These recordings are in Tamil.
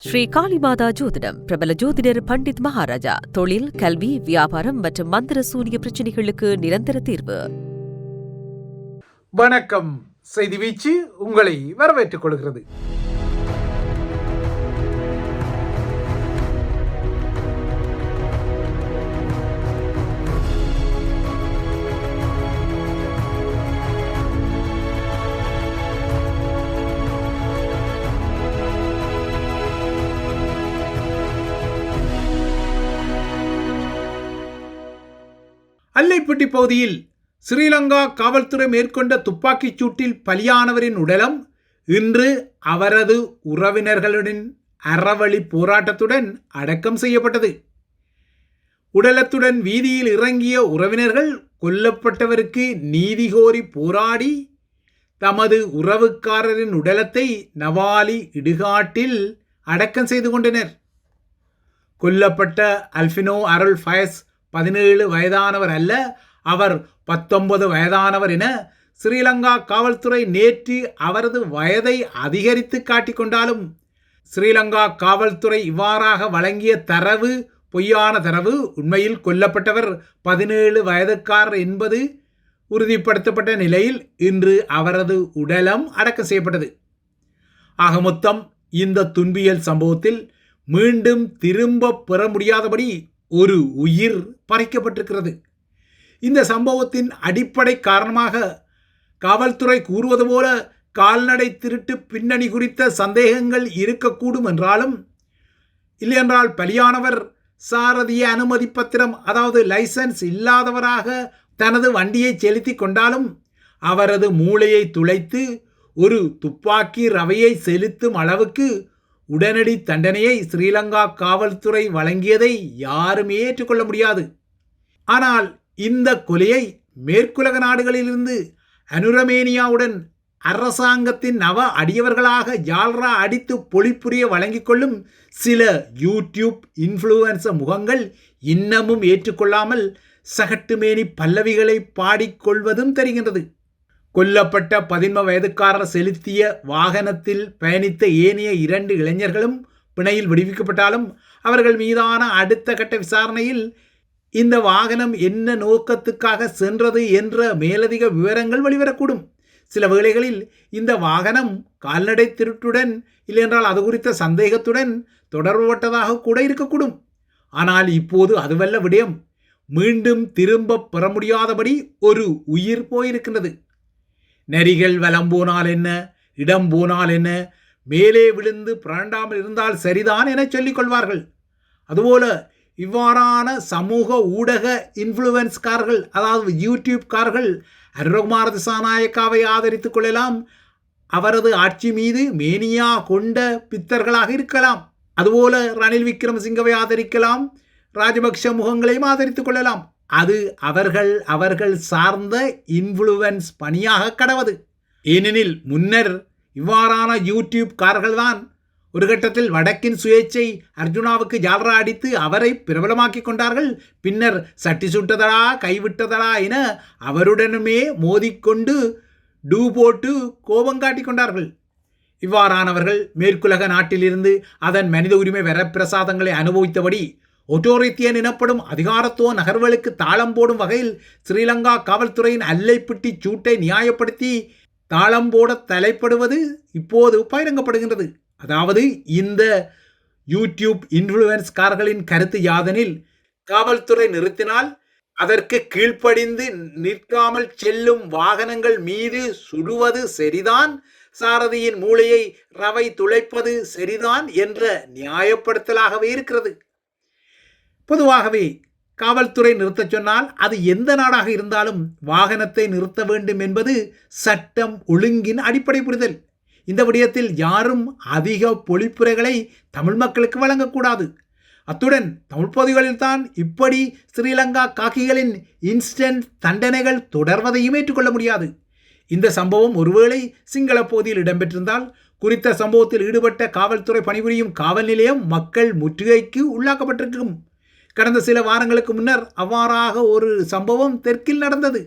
ஸ்ரீ காளிமாதா ஜோதிடம் பிரபல ஜோதிடர் பண்டித் மகாராஜா. தொழில், கல்வி, வியாபாரம் மற்றும் மந்திர சூனிய பிரச்சனைகளுக்கு நிரந்தர தீர்வு. வணக்கம். செய்தி வீச்சு உங்களை வரவேற்றுக் கொள்கிறது. அல்லைப்பட்டி பகுதியில் ஸ்ரீலங்கா காவல்துறை மேற்கொண்ட துப்பாக்கிச் சூட்டில் பலியானவரின் உடலம் இன்று அவரது உறவினர்களுடன் அறவழி போராட்டத்துடன் அடக்கம் செய்யப்பட்டது. உடலத்துடன் வீதியில் இறங்கிய உறவினர்கள் கொல்லப்பட்டவருக்கு நீதி கோரி போராடி தமது உறவுக்காரரின் உடலத்தை நவாலி இடுகாட்டில் அடக்கம் செய்து கொண்டனர். கொல்லப்பட்ட அல்பினோ அருள் ஃபயஸ் 17 வயதானவர் அல்ல, அவர் 19 வயதானவர் என ஸ்ரீலங்கா காவல்துறை நேற்று அவரது வயதை அதிகரித்து காட்டிக்கொண்டாலும் ஸ்ரீலங்கா காவல்துறை இவ்வாறாக வழங்கிய தரவு பொய்யான தரவு. உண்மையில் கொல்லப்பட்டவர் 17 வயதுக்காரர் என்பது உறுதிப்படுத்தப்பட்ட நிலையில் இன்று அவரது உடலம் அடக்கம் செய்யப்பட்டது. ஆக மொத்தம் இந்த துன்பியல் சம்பவத்தில் மீண்டும் திரும்ப பெற முடியாதபடி ஒரு உயிர் பறிக்கப்பட்டிருக்கிறது. இந்த சம்பவத்தின் அடிப்படை காரணமாக காவல்துறை கூறுவது போல கால்நடை திருட்டு பின்னணி குறித்த சந்தேகங்கள் இருக்கக்கூடும் என்றாலும், இல்லையென்றால் பலியானவர் சாரதிய அனுமதி பத்திரம் அதாவது லைசன்ஸ் இல்லாதவராக தனது வண்டியை செலுத்தி கொண்டாலும் அவரது மூளையை துளைத்து ஒரு துப்பாக்கி ரவையை செலுத்தும் அளவுக்கு உடனடி தண்டனையை ஸ்ரீலங்கா காவல்துறை வழங்கியதை யாருமே ஏற்றுக்கொள்ள முடியாது. ஆனால் இந்த கொலையை மேற்குலக நாடுகளிலிருந்து அனுரமேனியாவுடன் அரசாங்கத்தின் நவ அடியவர்களாக ஜால்ரா அடித்து பொழிப்புரிய வழங்கிக் கொள்ளும் சில யூடியூப் இன்ஃப்ளூயன்சர் முகங்கள் இன்னமும் ஏற்றுக்கொள்ளாமல் சகட்டுமேனி பல்லவிகளை பாடிக்கொள்வதும் தெரிகின்றது. கொல்லப்பட்ட 17 வயதுக்காரர் செலுத்திய வாகனத்தில் பயணித்த ஏனைய 2 இளைஞர்களும் பிணையில் விடுவிக்கப்பட்டாலும் அவர்கள் மீதான அடுத்த கட்ட விசாரணையில் இந்த வாகனம் என்ன நோக்கத்துக்காக சென்றது என்ற மேலதிக விவரங்கள் வெளிவரக்கூடும். சில வேளைகளில் இந்த வாகனம் கால்நடை திருட்டுடன் இல்லையென்றால் அது குறித்த சந்தேகத்துடன் தொடர்புபட்டதாக கூட இருக்கக்கூடும். ஆனால் இப்போது அதுவல்ல விடயம். மீண்டும் திரும்ப பெற முடியாதபடி ஒரு உயிர் போயிருக்கின்றது. நரிகள் வலம் போனால் என்ன, இடம் போனால் என்ன, மேலே விழுந்து புரண்டாமல் இருந்தால் சரிதான் என சொல்லிக் கொள்வார்கள். அதுபோல இவ்வாறான சமூக ஊடக இன்ஃப்ளூயன்ஸ்காரர்கள் அதாவது யூடியூப்காரர்கள் அருண்குமார திசாநாயக்காவை ஆதரித்துக் கொள்ளலாம். அவரது ஆட்சி மீது மேனியா கொண்ட பித்தர்களாக இருக்கலாம். அதுபோல ரணில் விக்ரமசிங்கவை ஆதரிக்கலாம், ராஜபக்ஷ முகங்களையும் ஆதரித்துக் கொள்ளலாம். அது அவர்கள் சார்ந்த இன்ஃப்ளூயன்ஸ் பணியாக கடவது. ஏனெனில் முன்னர் இவ்வாறான யூடியூப்காரர்கள்தான் ஒரு கட்டத்தில் வடக்கின் சுயேச்சை அர்ஜுனாவுக்கு ஜால்ரா அடித்து அவரை பிரபலமாக்கி கொண்டார்கள். பின்னர் சட்டி சுட்டதடா கைவிட்டதடா என அவருடனுமே மோதிக்கொண்டு டூ போட்டு கோபம் காட்டி கொண்டார்கள். இவ்வாறானவர்கள் மேற்குலக நாட்டிலிருந்து அதன் மனித உரிமை வரப்பிரசாதங்களை அனுபவித்தபடி ஒட்டோரித்தியன் எனப்படும் அதிகாரத்துவ நகர்வுகளுக்கு தாளம் போடும் வகையில் ஸ்ரீலங்கா காவல்துறையின் அல்லைப்பிட்டி சூட்டை நியாயப்படுத்தி தாளம் போட தலைப்படுவது இப்போது பகிரங்கப்படுகின்றது. அதாவது இந்த யூடியூப் இன்ஃப்ளூயன்ஸ்காரர்களின் கருத்து யாதெனில், காவல்துறை நிறுத்தினால் அதற்கு கீழ்ப்படிந்து நிற்காமல் செல்லும் வாகனங்கள் மீது சுடுவது சரிதான், சாரதியின் மூளையை ரவை துளைப்பது சரிதான் என்ற நியாயப்படுத்தலாகவே இருக்கிறது. பொதுவாகவே காவல்துறை நிறுத்தச் சொன்னால் அது எந்த நாடாக இருந்தாலும் வாகனத்தை நிறுத்த வேண்டும் என்பது சட்டம் ஒழுங்கின் அடிப்படை புரிதல். இந்த விடயத்தில் யாரும் அதிக பொழிப்புரைகளை தமிழ் மக்களுக்கு வழங்கக்கூடாது. அத்துடன் தமிழ் பகுதிகளில் தான் இப்படி ஸ்ரீலங்கா காக்கிகளின் இன்ஸ்டன்ட் தண்டனைகள் தொடர்வதையும் ஏற்றுக்கொள்ள முடியாது. இந்த சம்பவம் ஒருவேளை சிங்கள பகுதியில் இடம்பெற்றிருந்தால் குறித்த சம்பவத்தில் ஈடுபட்ட காவல்துறை பணிபுரியும் காவல் நிலையம் மக்கள் முற்றுகைக்கு உள்ளாக்கப்பட்டிருக்கும். கடந்த சில வாரங்களுக்கு முன்னர் அவ்வாறாக ஒரு சம்பவம் தெற்கில் நடந்தது.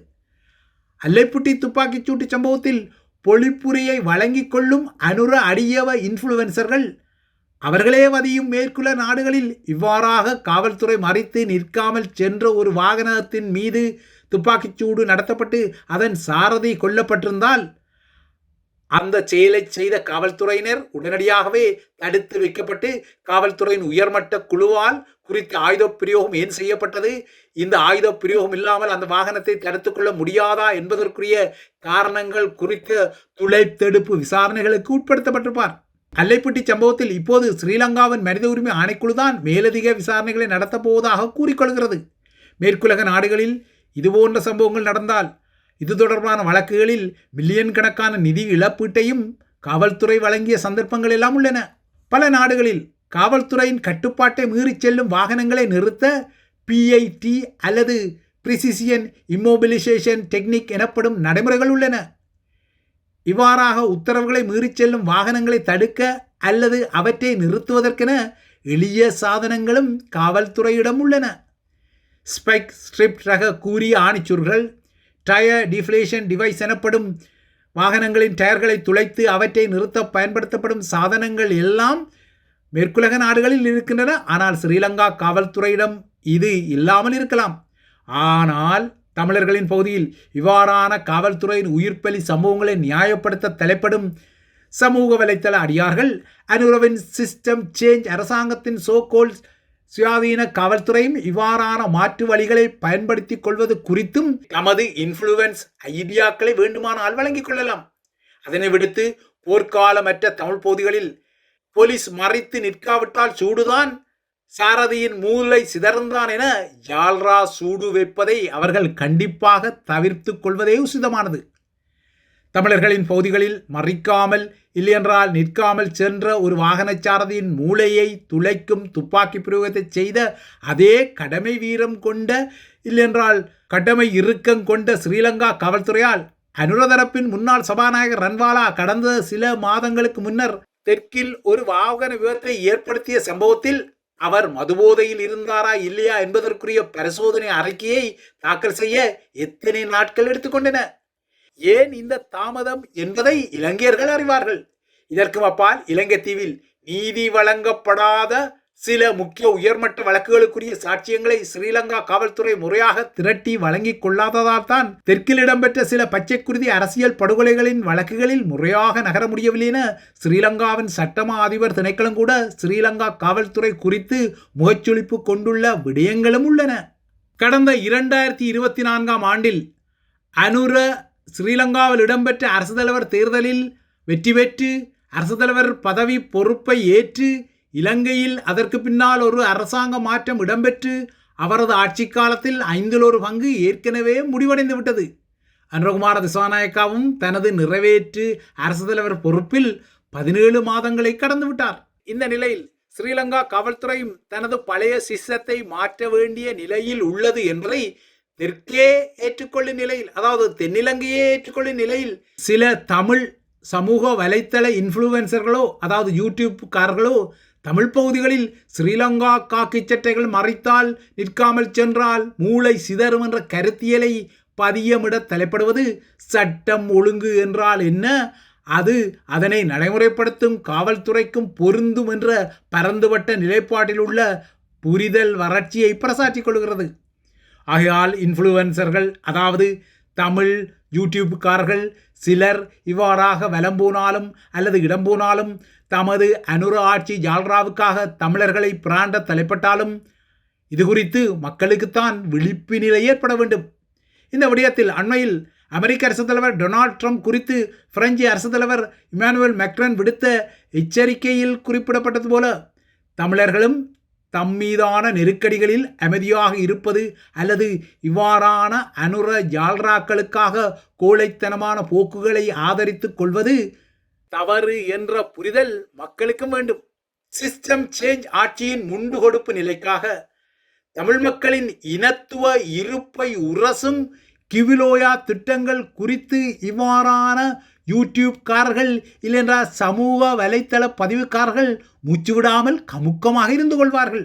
அல்லைப்புட்டி துப்பாக்கிச் சூட்டு சம்பவத்தில் பொழிப்புரையை வழங்கிக் கொள்ளும் அனுர அடியவ இன்ஃப்ளூயன்சர்கள் அவர்களே வதியும் மேற்குள்ள நாடுகளில் இவ்வாறாக காவல்துறை மறித்து நிற்காமல் சென்ற ஒரு வாகனத்தின் மீது துப்பாக்கிச்சூடு நடத்தப்பட்டு அதன் சாரதி கொல்லப்பட்டிருந்தால் அந்த செயலை செய்த காவல்துறையினர் உடனடியாகவே தடுத்து வைக்கப்பட்டு காவல்துறையின் உயர்மட்ட குழுவால் குறித்த ஆயுத பிரயோகம் ஏன் செய்யப்பட்டது, இந்த ஆயுத பிரயோகம் இல்லாமல் அந்த வாகனத்தை தடுத்துக் கொள்ள முடியாதா என்பதற்குரிய காரணங்கள் குறித்த துளைத்தெடுப்பு விசாரணைகளுக்கு உட்படுத்தப்பட்டிருப்பார். அல்லைப்பட்டி சம்பவத்தில் இப்போது ஸ்ரீலங்காவின் மனித உரிமை ஆணைக்குழுதான் மேலதிக விசாரணைகளை நடத்தப் போவதாக கூறிக்கொள்கிறது. மேற்குலக நாடுகளில் இதுபோன்ற சம்பவங்கள் நடந்தால் இது தொடர்பான வழக்குகளில் மில்லியன் கணக்கான நிதி இழப்பீட்டையும் காவல்துறை வழங்கிய சந்தர்ப்பங்கள் எல்லாம் உள்ளன. பல நாடுகளில் காவல்துறையின் கட்டுப்பாட்டை மீறிச் செல்லும் வாகனங்களை நிறுத்த PIT அல்லது பிரிசிஷன் இம்மோபிலைசேஷன் டெக்னிக் எனப்படும் நடைமுறைகள் உள்ளன. இவ்வாறாக உத்தரவுகளை மீறிச் செல்லும் வாகனங்களை தடுக்க அல்லது அவற்றை நிறுத்துவதற்கென எளிய சாதனங்களும் காவல்துறையிடம் உள்ளன. ஸ்பைக் ஸ்ட்ரிப் ரக கூரிய ஆணிச்சுருள்கள், டயர் டிஃப்ளேஷன் டிவைஸ் எனப்படும் வாகனங்களின் டயர்களை துளைத்து அவற்றை நிறுத்த பயன்படுத்தப்படும் சாதனங்கள் எல்லாம் மேற்குலக நாடுகளில் இருக்கின்றன. ஆனால் ஸ்ரீலங்கா காவல்துறையிடம் இது இல்லாமல் இருக்கலாம். ஆனால் தமிழர்களின் பகுதியில் இவ்வாறான காவல்துறையின் உயிர்ப்பலி சம்பவங்களை நியாயப்படுத்த தலைப்படும் சமூக வலைத்தள அடியார்கள் அனுரவின் சிஸ்டம் சேஞ்ச் அரசாங்கத்தின் சோகோல் சுயாதீன காவல்துறையும் இவ்வாறான மாற்று வழிகளை பயன்படுத்திக் கொள்வது குறித்தும் தமது இன்ஃப்ளூயன்ஸ் ஐடியாக்களை வேண்டுமானால் வழங்கிக் கொள்ளலாம். அதனை விடுத்து போர்க்காலமற்ற தமிழ் பகுதிகளில் போலீஸ் மறைத்து நிற்காவிட்டால் சூடுதான், சாரதியின் மூளை சிதறந்தான் என ஜால்ரா சூடு வைப்பதை அவர்கள் கண்டிப்பாக தவிர்த்து கொள்வதே உசிதமானது. தமிழர்களின் பகுதிகளில் மறிக்காமல் இல்லையென்றால் நிற்காமல் சென்ற ஒரு வாகன சாரதியின் மூளையை துளைக்கும் துப்பாக்கி பிரயோகத்தை செய்த அதே கடமை வீரம் கொண்ட இல்லையென்றால் கடமை இறுக்கம் கொண்ட ஸ்ரீலங்கா காவல்துறையால் அனுரதரப்பின் முன்னாள் சபாநாயகர் ரன்வாலா கடந்த சில மாதங்களுக்கு முன்னர் தெற்கில் ஒரு வாகன விபத்தை ஏற்படுத்திய சம்பவத்தில் அவர் மதுபோதையில் இருந்தாரா இல்லையா என்பதற்குரிய பரிசோதனை அறிக்கையை தாக்கல் செய்ய எத்தனை நாட்கள் எடுத்துக்கொண்டன? ஏன் இந்த தாமதம் என்பதை இலங்கையர்கள் அறிவார்கள். இதற்கு அப்பால் இலங்கை தீவில் நீதி வழங்கப்படாத சில முக்கிய உயர்மட்ட வழக்குகளுக்குரிய சாட்சியங்களை ஸ்ரீலங்கா காவல்துறை முறையாக திரட்டி வழங்கிக் கொள்ளாததால் தான் தெற்கில் இடம்பெற்ற சில பச்சைக்குருதி அரசியல் படுகொலைகளின் வழக்குகளில் முறையாக நகர முடியவில்லை என ஸ்ரீலங்காவின் சட்டமா அதிபர் திணைக்களம் கூட ஸ்ரீலங்கா காவல்துறை குறித்து முகச்சொலிப்பு கொண்டுள்ள விடயங்களும் உள்ளன. கடந்த 2024 ஆண்டில் அனுர ஸ்ரீலங்காவில் இடம்பெற்ற அரசு தலைவர் தேர்தலில் வெற்றி பெற்று அரசு தலைவர் பதவி பொறுப்பை ஏற்று இலங்கையில் அதற்கு பின்னால் ஒரு அரசாங்க மாற்றம் இடம்பெற்று அவரது ஆட்சி காலத்தில் 1/5 பங்கு ஏற்கனவே முடிவடைந்து விட்டது. அனுரகுமார திசாநாயக்காவும் தனது நிறைவேற்று அரசு தலைவர் பொறுப்பில் 17 மாதங்களை கடந்து விட்டார். இந்த நிலையில் ஸ்ரீலங்கா காவல்துறையும் தனது பழைய சிஸ்டத்தை மாற்ற வேண்டிய நிலையில் உள்ளது என்பதை தெற்கே ஏற்றுக்கொள்ளும் நிலையில், அதாவது தென்னிலங்கையே ஏற்றுக்கொள்ளும் நிலையில் சில தமிழ் சமூக வலைத்தள இன்ஃப்ளூயன்சர்களோ அதாவது யூடியூப்காரர்களோ தமிழ் பகுதிகளில் ஸ்ரீலங்கா காக்கி சட்டைகள் மறைத்தால் நிற்காமல் சென்றால் மூளை சிதறும் என்ற கருத்தியலை பதியமிட தலைப்படுவது சட்டம் ஒழுங்கு என்றால் என்ன, அது அதனை நடைமுறைப்படுத்தும் காவல்துறைக்கும் பொருந்தும் என்ற பரந்துபட்ட நிலைப்பாட்டில் உள்ள புரிதல் வறட்சியை பிரசாற்றிக் கொள்கிறது. ஆகையால் இன்ஃப்ளூயன்சர்கள் அதாவது தமிழ் யூடியூப்காரர்கள் சிலர் இவ்வாறாக வலம் போனாலும் அல்லது இடம் போனாலும் தமது அனுர ஆட்சி ஜால்ராவுக்காக தமிழர்களை பிராண்ட தலைப்பட்டாலும் இது குறித்து மக்களுக்குத்தான் விழிப்பு நிலை ஏற்பட வேண்டும். இந்த விடயத்தில் அண்மையில் அமெரிக்க அரசு தலைவர் டொனால்ட் ட்ரம்ப் குறித்து பிரெஞ்சு அரசு தலைவர் இமானுவேல் மேக்ரான் விடுத்த எச்சரிக்கையில் குறிப்பிடப்பட்டது போல தமிழர்களும் தம்மீதான நெருக்கடிகளில் அமைதியாக இருப்பது அல்லது இவ்வாறான அனுர ஜால்ராக்களுக்காக கோழைத்தனமான போக்குகளை ஆதரித்துக் கொள்வது தவறு என்ற புரிதல் மக்களுக்கும் வேண்டும். சிஸ்டம் சேஞ்ச் ஆட்சியின் முண்டு கொடுப்பு நிலைக்காக தமிழ் மக்களின் இனத்துவ இருப்பை உரசும் கிவிலோயா திட்டங்கள் குறித்து இவ்வாறான யூடியூப்காரர்கள் இல்லைன்றால் சமூக வலைத்தள பதிவுக்காரர்கள் மூச்சுவிடாமல் கமுக்கமாக இருந்து கொள்வார்கள்.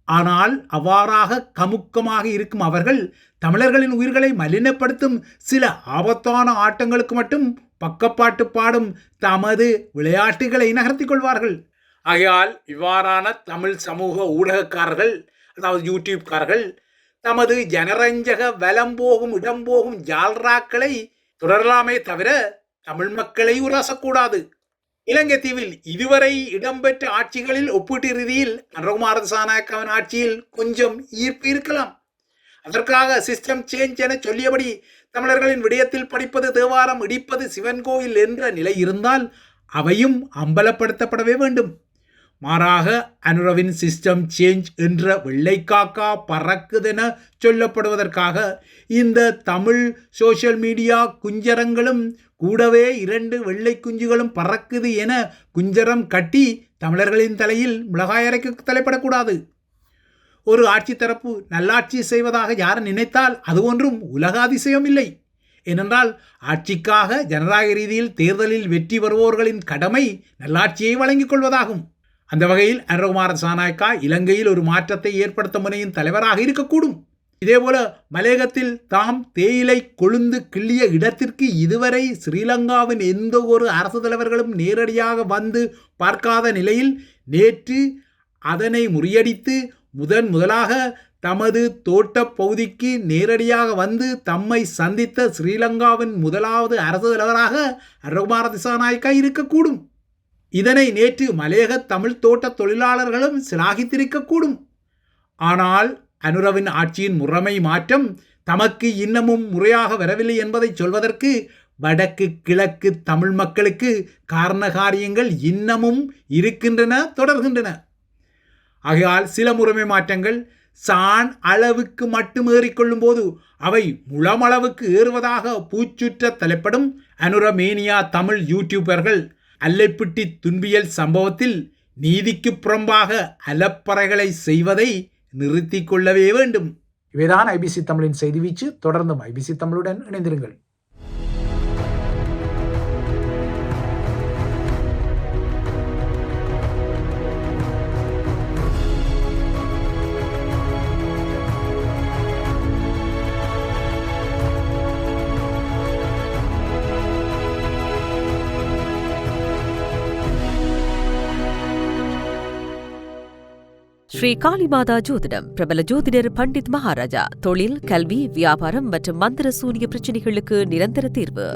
ஆனால் அவ்வாறாக கமுக்கமாக இருக்கும் அவர்கள் தமிழர்களின் உயிர்களை மலினப்படுத்தும் சில ஆபத்தான ஆட்டங்களுக்கு மட்டும் பக்கப்பாட்டு பாடும் தமது விளையாட்டுகளை நகர்த்தி கொள்வார்கள். ஆகையால் இவ்வாறான தமிழ் சமூக ஊடகக்காரர்கள், அதாவது யூடியூப்காரர்கள், தமது ஜனரஞ்சக வலம் போகும் இடம் போகும் ஜால்ராக்களை தொடரலாமே தவிர தமிழ் மக்களை உரசக்கூடாது. இலங்கை தீவில் இதுவரை இடம்பெற்ற ஆட்சிகளில் ஒப்பீட்டு ரீதியில் அனுரகுமார திசாநாயக்கவின் ஆட்சியில் கொஞ்சம் ஈர்ப்பு இருக்கலாம். அதற்காக சிஸ்டம் சேஞ்ச் என சொல்லியபடி தமிழர்களின் விடயத்தில் படிப்பது தேவாரம், இடிப்பது சிவன் கோயில் என்ற நிலை இருந்தால் அவையும் அம்பலப்படுத்தப்படவே வேண்டும். மாறாக அனுரவின் சிஸ்டம் சேஞ்ச் என்ற வெள்ளைக்காக்கா பறக்குதென சொல்லப்படுவதற்காக இந்த தமிழ் சோசியல் மீடியா குஞ்சரங்களும் கூடவே 2 வெள்ளை குஞ்சுகளும் பறக்குது என குஞ்சரம் கட்டி தமிழர்களின் தலையில் மிளகாய் அரைக்க தலைப்படக்கூடாது. ஒரு ஆட்சி தரப்பு நல்லாட்சி செய்வதாக யார் நினைத்தால் அது ஒன்றும் உலக அதிசயம் இல்லை. ஏனென்றால் ஆட்சிக்காக ஜனநாயக ரீதியில் தேர்தலில் வெற்றி பெறுவோர்களின் கடமை நல்லாட்சியை வழங்கிக் கொள்வதாகும். அந்த வகையில் அனுரகுமார திசாநாயக்கா இலங்கையில் ஒரு மாற்றத்தை ஏற்படுத்த முனையும் தலைவராக இருக்கக்கூடும். இதேபோல மலையகத்தில் தாம் தேயிலை கொழுந்து கிள்ளிய இடத்திற்கு இதுவரை ஸ்ரீலங்காவின் எந்த ஒரு அரசு தலைவர்களும் நேரடியாக வந்து பார்க்காத நிலையில் நேற்று அதனை முறியடித்து முதலாக தமது தோட்ட பகுதிக்கு நேரடியாக வந்து தம்மை சந்தித்த ஸ்ரீலங்காவின் முதலாவது அரசு தலைவராக அனுரகுமார திசாநாயக்கா இருக்கக்கூடும். இதனை நேற்று மலையக தமிழ் தோட்ட தொழிலாளர்களும் சிலாகித்திருக்கக்கூடும். ஆனால் அனுரவின் ஆட்சியின் முறைமை மாற்றம் தமக்கு இன்னமும் முறையாக வரவில்லை என்பதை சொல்வதற்கு வடக்கு கிழக்கு தமிழ் மக்களுக்கு காரண காரியங்கள் இன்னமும் இருக்கின்றன, தொடர்கின்றன. ஆகையால் சில முறைமை மாற்றங்கள் சான் அளவுக்கு மட்டும் ஏறிக்கொள்ளும் போது அவை முழமளவுக்கு ஏறுவதாக பூச்சுற்ற தலைப்படும் அனுரமேனியா தமிழ் யூடியூபர்கள் அல்லைப்பிட்டி துன்பியல் சம்பவத்தில் நீதிக்கு புறம்பாக அலப்பறைகளை செய்வதை நிறுத்திக் கொள்ளவே வேண்டும். இவைதான் ஐபிசி தமிழின் செய்தி வீச்சு. தொடர்ந்தும் ஐபிசி தமிழுடன் இணைந்திருங்கள். ஸ்ரீ காளிமாதா ஜோதிடம் பிரபல ஜோதிடர் பண்டித் மகாராஜா. தொழில், கல்வி, வியாபாரம் மற்றும் மந்திர சூனிய பிரச்சினைகளுக்கு நிரந்தர தீர்வு.